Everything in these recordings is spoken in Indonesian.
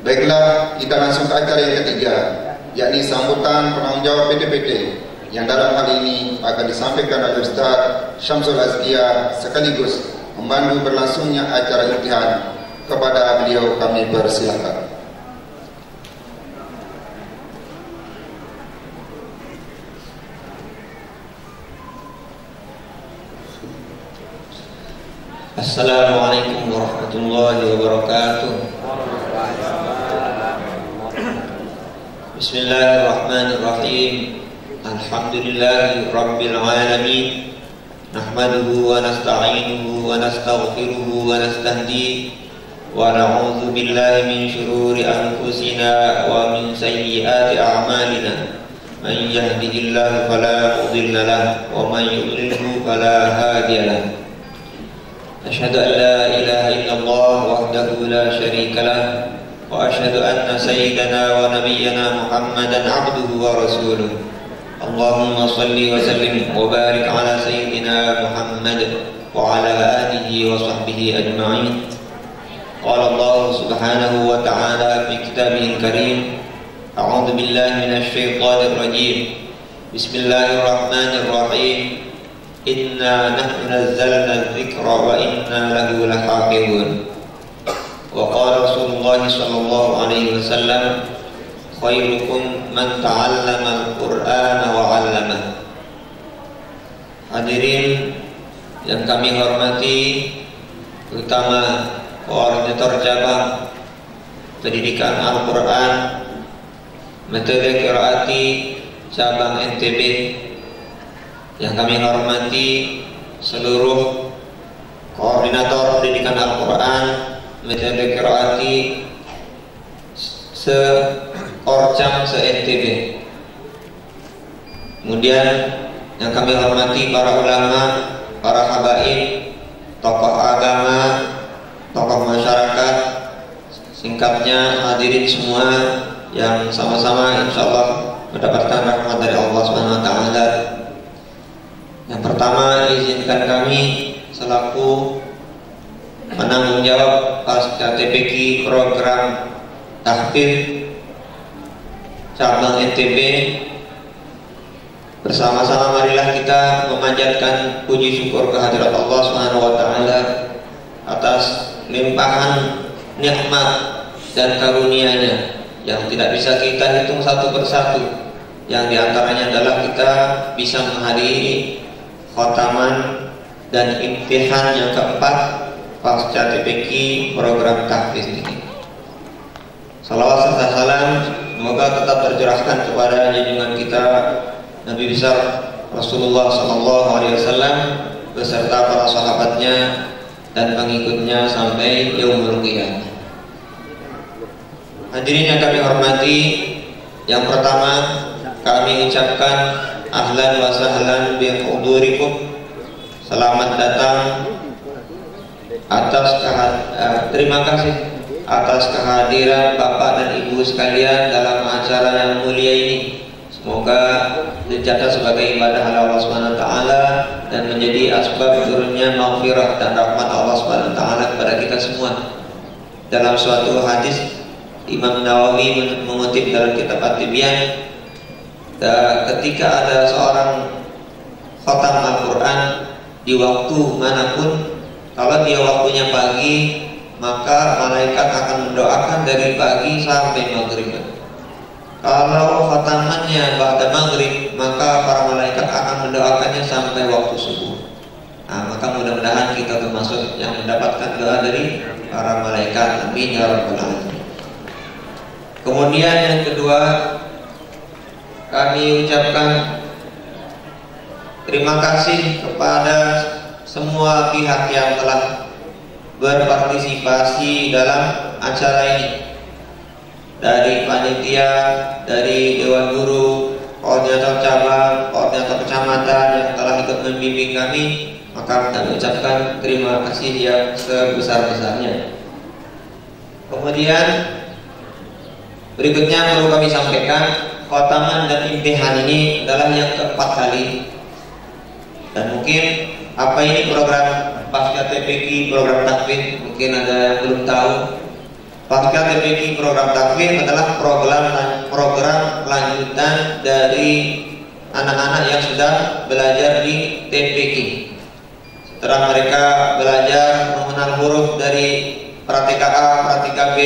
Baiklah, kita langsung ke acara yang ketiga, yakni sambutan penanggung jawab PTPT yang dalam hal ini akan disampaikan oleh Ustaz Syamsul Azkia sekaligus membantu berlangsungnya acara imtihan. Kepada beliau kami persilakan. Assalamualaikum warahmatullahi wabarakatuh. Bismillahirrahmanirrahim. Alhamdulillahi rabbil alamin. Nahmaduhu wa nasta'inuhu wa nastaghfiruhu wa nastahdihi wa na'udzu billahi min shururi anfusina wa min sayyiati a'malina. Man yahdihillahu fala mudilla lahu wa man yudlilhu fala hadiya lahu. Asyhadu an la ilaha illallah wahdahu la syarika lah wa asyhadu anna sayyidana wa nabiyyana Muhammadan abduhu wa rasuluh. Allahumma salli wa sallim wa barik ala sayyidina Muhammad wa ala alihi wa sahbihi ajma'in. Qala Allah subhanahu wa ta'ala fi kitabihil karim. A'udzu billahi minasy syaithanir rajim. Bismillahirrahmanirrahim. Inna nahnu nazzalna dzikra wa inna lahu lahafizun. Wa qala Rasulullah sallallahu alaihi wasallam, khairukum man ta'allama al-Qur'ana wa 'allama. Hadirin yang kami hormati, terutama koordinator cabang pendidikan Al-Qur'an metode qiraati cabang NTB, yang kami hormati seluruh koordinator pendidikan Al-Quran metode qiraati se-Orcam se-NTB. Kemudian yang kami hormati para ulama, para habaib, tokoh agama, tokoh masyarakat, singkatnya hadirin semua yang sama-sama insyaallah mendapatkan rahmat dari Allah Subhanahu wa taala. Yang pertama, izinkan kami selaku penanggung jawab pasca TPQ program tahfidz cabang NTB, bersama-sama marilah kita memanjatkan puji syukur kehadirat Allah Subhanahu wa taala atas limpahan nikmat dan karunia-Nya yang tidak bisa kita hitung satu persatu, yang diantaranya adalah kita bisa menghadiri khotaman dan imtihan yang keempat pasca TPQ program tahfidz ini. Salawat serta salam semoga tetap tercurahkan kepada junjungan kita Nabi besar Rasulullah SAW beserta para sahabatnya dan pengikutnya sampai yaumul qiyamah. Hadirin yang kami hormati, yang pertama kami ucapkan ahlan wa sahlan bi hudurikum. Selamat datang atas terima kasih atas kehadiran Bapak dan Ibu sekalian dalam acara yang mulia ini. Semoga dicatat sebagai ibadah Allah Subhanahu wa taala dan menjadi asbab turunnya maghfirah dan rahmat Allah Subhanahu wa taala kepada kita semua. Dalam suatu hadis Imam Nawawi mengutip dalam kitab At-Tibyan, ketika ada seorang khatam Al-Quran di waktu manapun, kalau dia waktunya pagi, maka malaikat akan mendoakan dari pagi sampai maghrib. Kalau khatamannya pada maghrib, maka para malaikat akan mendoakannya sampai waktu subuh. Maka mudah-mudahan kita termasuk yang mendapatkan doa dari para malaikat. Amin ya rabbal alamin. Kemudian yang kedua, kami ucapkan terima kasih kepada semua pihak yang telah berpartisipasi dalam acara ini, dari panitia, dari dewan guru, koordinator cabang, koordinator kecamatan yang telah ikut membimbing kami. Maka kami ucapkan terima kasih yang sebesar-besarnya. Kemudian berikutnya perlu kami sampaikan, khotaman dan imtihan ini adalah yang keempat kali. Dan mungkin apa ini program pasca TPQ, program tahfidz, mungkin ada yang belum tahu. Pasca TPQ program tahfidz adalah program lanjutan dari anak-anak yang sudah belajar di TPQ. Setelah mereka belajar mengenal huruf dari pratika A, pratika B,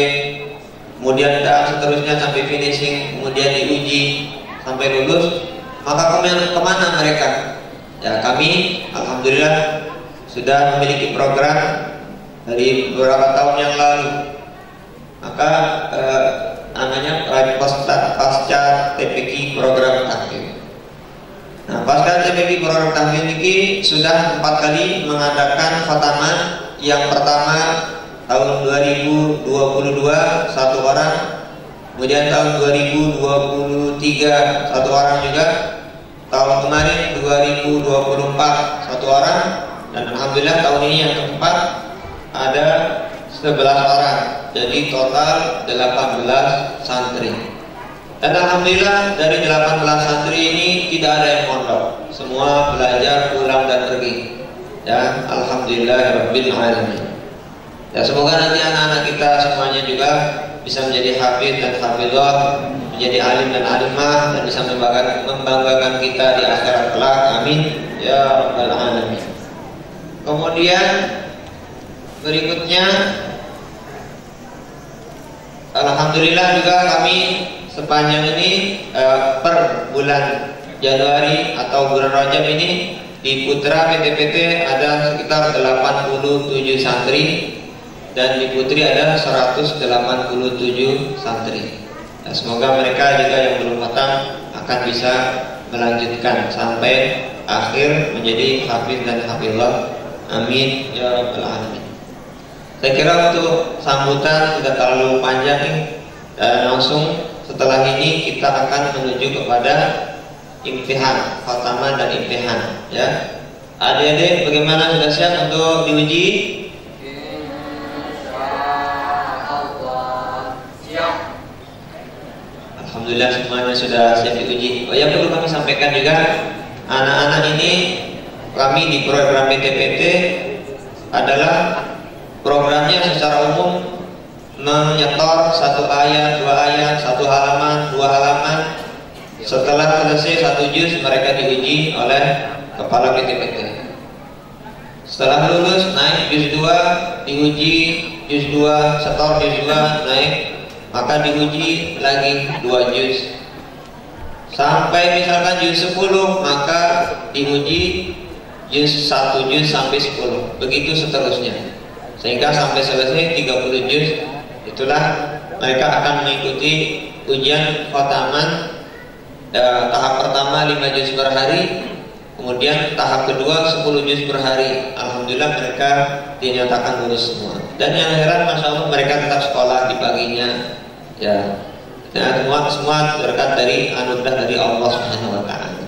kemudian dan seterusnya sampai finishing, kemudian diuji sampai lulus, maka kemana mereka? Ya, kami alhamdulillah sudah memiliki program dari beberapa tahun yang lalu. Maka namanya pasca TPQ program tahfidz. Nah, pasca TPQ program tahfidz ini sudah 4 kali mengadakan khataman. Yang pertama tahun 2022 1 orang, kemudian tahun 2023 1 orang juga, tahun kemarin 2024 1 orang, dan alhamdulillah tahun ini yang keempat ada 11 orang, jadi total 18 santri. Dan alhamdulillah dari 18 santri ini tidak ada yang mondok, semua belajar, pulang dan pergi. Ya, alhamdulillahirabbil alamin. Ya, semoga nanti anak-anak kita semuanya juga bisa menjadi hafidz dan hafizah, menjadi alim dan alimah, dan bisa membanggakan kita di akhirat kelak. Amin ya rabbal alamin. Kemudian berikutnya, alhamdulillah juga kami sepanjang ini per bulan Januari atau bulan Rajab ini di Putra PT-PT ada sekitar 87 santri, dan di Putri ada 187 santri. Nah, semoga mereka juga yang belum khatam akan bisa melanjutkan sampai akhir menjadi hafidz dan hafizah. Amin ya rabbal alamin. Saya kira untuk sambutan tidak terlalu panjang nih, dan langsung setelah ini kita akan menuju kepada imtihan, khataman dan imtihan. Ya, adik-adik bagaimana, sudah siap untuk diuji? Alhamdulillah semuanya sudah siap diuji. Oh ya, perlu kami sampaikan juga, anak-anak ini kami di program PT-PT adalah programnya secara umum menyetor 1 ayat, 2 ayat, 1 halaman, 2 halaman. Setelah selesai 1 juz, mereka diuji oleh kepala PT-PT. Setelah lulus naik juz 2, diuji juz 2, setor juz 2, naik, maka diuji lagi 2 juz. Sampai misalkan juz 10, maka diuji juz 1 juz sampai 10. Begitu seterusnya. Sehingga sampai selesai 30 juz. Itulah mereka akan mengikuti ujian khataman. Tahap pertama 5 juz per hari, kemudian tahap kedua 10 juz per hari. Alhamdulillah mereka dinyatakan lulus semua. Dan yang heran, masya Allah, mereka tetap sekolah di paginya. Ya, dan semua berkat dari anugerah dari Allah Subhanahu wa Ta'ala.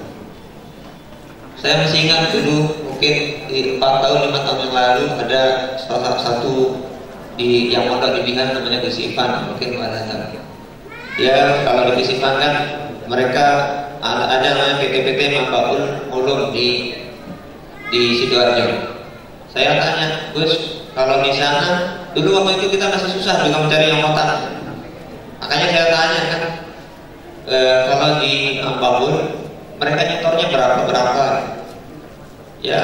Saya masih ingat dulu, mungkin di 4 tahun 5 tahun yang lalu ada salah satu di yang mondok di Bingan namanya Gus Ivan, mungkin pada tahu. Ya, kalau di Gus Ivan kan mereka ada namanya PT-PT Mambaul Ulum di Sidoarjo. Saya tanya, Gus, kalau di sana dulu waktu itu kita masih susah juga mencari yang kotak. Makanya saya tanya kan, kalau di Mambaul mereka nyetornya berapa? Ya,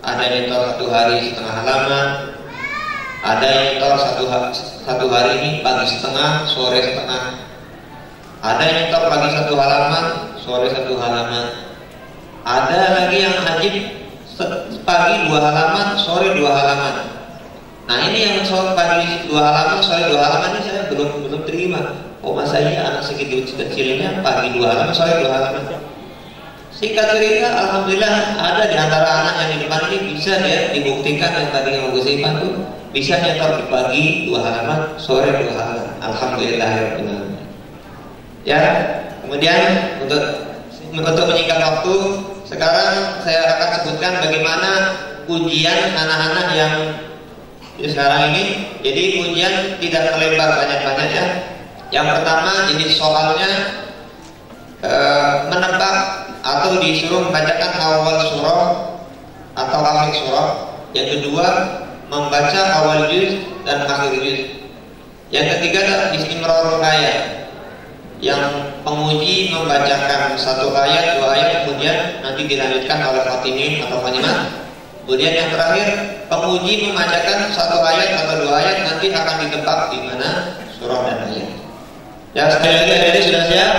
ada nyetor 1 hari setengah halaman, ada yang nyetor satu hari ini pagi setengah, sore setengah. Ada yang nyetor pagi 1 halaman, sore 1 halaman. Ada lagi yang hajib pagi 2 halaman, sore 2 halaman. Nah, ini yang pagi 2 halaman, sore 2 halaman ini saya belum terima. Oh, masa iya anak segitu kecilnya pagi 2 halaman, sore 2 halaman. Singkat cerita, alhamdulillah ada di antara anak yang di depan ini bisa dia dibuktikan yang tadi yang Gus Ivan tuh bisa nyetor di pagi 2 halaman, sore 2 halaman. Alhamdulillah. Ya, kemudian untuk menyingkat waktu, sekarang saya akan sebutkan bagaimana ujian anak-anak yang sekarang ini. Jadi ujian tidak terlebar banyak-banyaknya. Yang pertama jenis soalnya menebak atau disuruh membacakan awal surah atau akhir surah. Yang kedua membaca awal juz dan akhir juz. Yang ketiga adalah istimrarul ayat, yang penguji membacakan satu ayat, dua ayat, kemudian nanti dilanjutkan oleh khatimin atau khanimah. Kemudian yang terakhir, penguji membacakan satu ayat atau dua ayat, nanti akan ditebak di mana surah dan ayat. Ya, sekali lagi adik-adik sudah siap?